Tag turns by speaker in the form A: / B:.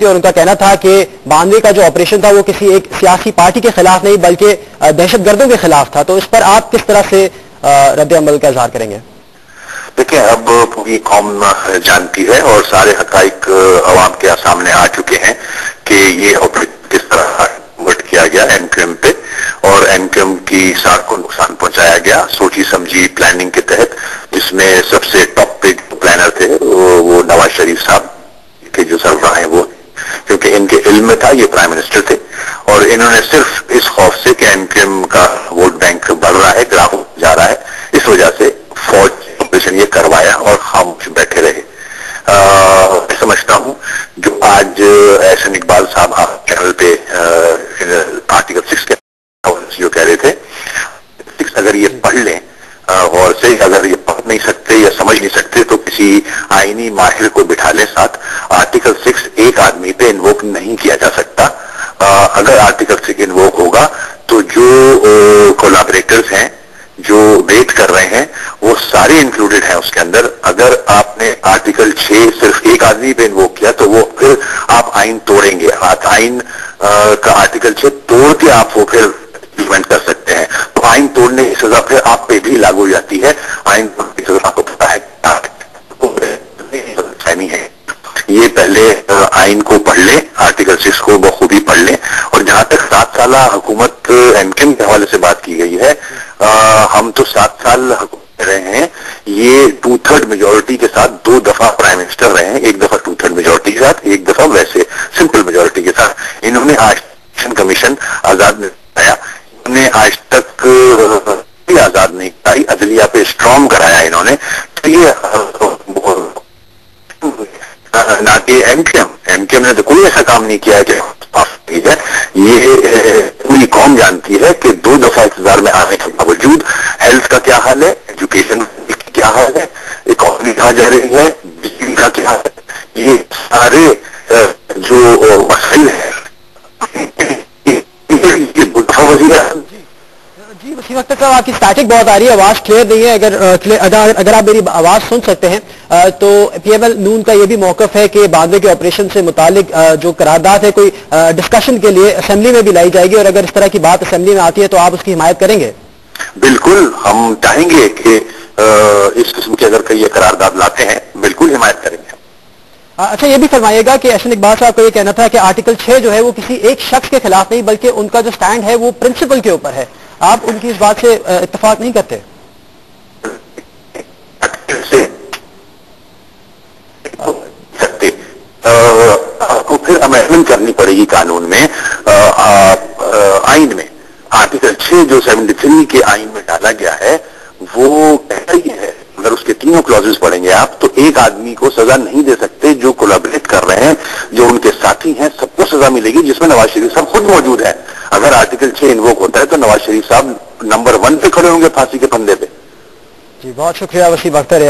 A: थी और उनका कहना था कि 92 का जो ऑपरेशन था वो किसी एक सियासी पार्टी के खिलाफ नहीं बल्कि दहशतगर्दों के खिलाफ था। तो इस पर आप किस तरह से रद्द अमल का इजहार करेंगे?
B: देखिए, अब पूरी कौम जानती है और सारे हकाइक अवाम के सामने आ चुके हैं कि ये ऑपरेशन किस तरह किया गया एमक्यूएम पे, और एमक्यूएम की साख को नुकसान पहुंचाया गया सोची समझी प्लानिंग के तहत, जिसमें सबसे टॉप पे जो प्लानर थे वो नवाज शरीफ साहब के जो सरबराह हैं वो, क्योंकि इनके इल्म में था, ये प्राइम मिनिस्टर थे, और इन्होंने सिर्फ इस खौफ से कि एमक्यूएम का वोट बैंक बढ़ रहा है, ग्राफ जा रहा है, इस वजह से फौज ऑपरेशन ये करवाया और खामोश बैठे रहे। मैं समझता हूं जो आज एहसन इकबाल साहब आप चैनल पे आर्टिकल 6 के जो कह रहे थे, 6 अगर ये पढ़ लें और से अगर ये पढ़ नहीं सकते या समझ नहीं सकते तो किसी आईनी माहिर को बिठा लें साथ। आर्टिकल 6 एक आदमी पे इन्वोक नहीं किया जा सकता। अगर आर्टिकल 6 इन्वोक होगा तो जो कोलैबोरेटर्स हैं, जो वेट कर रहे हैं, वो सारे इंक्लूडेड हैं उसके अंदर। अगर आपने आर्टिकल 6 सिर्फ एक आदमी पे इन्वोक किया तो वो फिर आप आइन तोड़ेंगे। आप आइन का आर्टिकल 6 तोड़ के आप वो फिर इम्प्लीमेंट कर सकते हैं, तो आइन तोड़ने की सजा फिर आप पे भी लागू हो जाती है। आइन तोड़ने की सजा आपको पता है नहीं है। ये पहले आइन को पढ़ ले, आर्टिकल 6 को बखूबी पढ़ ले। और जहां तक 7 साल हुकूमत एमक्यूएम के हवाले से बात की गई है, हम तो 7 साल हुकूमत रहे हैं, ये 2/3 मेजोरिटी के साथ 2 दफा प्राइम मिनिस्टर रहे हैं, एक दफा 2/3 मेजोरिटी के साथ, एक दफा वैसे सिंपल मेजोरिटी के साथ। इन्होंने आज कमीशन आजाद नहीं कराया, इन्होंने आज तक भी आजाद नहीं कराई, अदलिया पे स्ट्रॉन्ग कराया इन्होंने। तो ये ना कि एमक्यूएम ने तो कोई ऐसा काम नहीं किया है कि ये पूरी कौम जानती है कि 2 दफा इक़्तिदार में आने के बावजूद हेल्थ का क्या हाल है, एजुकेशन का क्या हाल है, इकोनॉमी कहाँ जा रही है, बिजली का क्या हाल है, ये सारे जो मसाइल है
A: जी। वसीम अख्तर साहब, आपकी स्टैटिक बहुत आ रही है, आवाज क्लियर नहीं है। अगर आप मेरी आवाज सुन सकते हैं तो पीएमएल नून का ये भी मौकफ है कि 92 के ऑपरेशन से मुतालिक जो करारदाद है कोई डिस्कशन के लिए असेंबली में भी लाई जाएगी, और अगर इस तरह की बात असेंबली में आती है तो आप उसकी हिमायत करेंगे?
B: बिल्कुल, हम चाहेंगे कि इस किस्म के अगर कोई करारदाद लाते हैं, बिल्कुल हिमायत करेंगे।
A: अच्छा, ये भी फरमाइएगा कि एहसन इकबाल साहब का ये कहना था कि आर्टिकल 6 जो है वो किसी एक शख्स के खिलाफ नहीं बल्कि उनका जो स्टैंड है वो प्रिंसिपल के ऊपर है। आप उनकी इस बात से इत्तेफाक नहीं करते?
B: आपको फिर अमेंडमेंट करनी पड़ेगी कानून में, आइन में। आर्टिकल 6 जो 73 के आइन में डाला गया है वो कहता ही है, अगर उसके तीनों क्लॉजेस पढ़ेंगे आप तो एक आदमी को सजा नहीं दे सकते, जो कोलैबोरेट कर रहे हैं, जो उनके साथी हैं, सबको सजा मिलेगी, जिसमें नवाज शरीफ साहब खुद मौजूद है। अगर आर्टिकल 6 इन्वोक होता है तो नवाज शरीफ साहब नंबर 1 पे खड़े होंगे फांसी के फंदे पे।
A: जी, बहुत शुक्रिया वसीम अख्तर।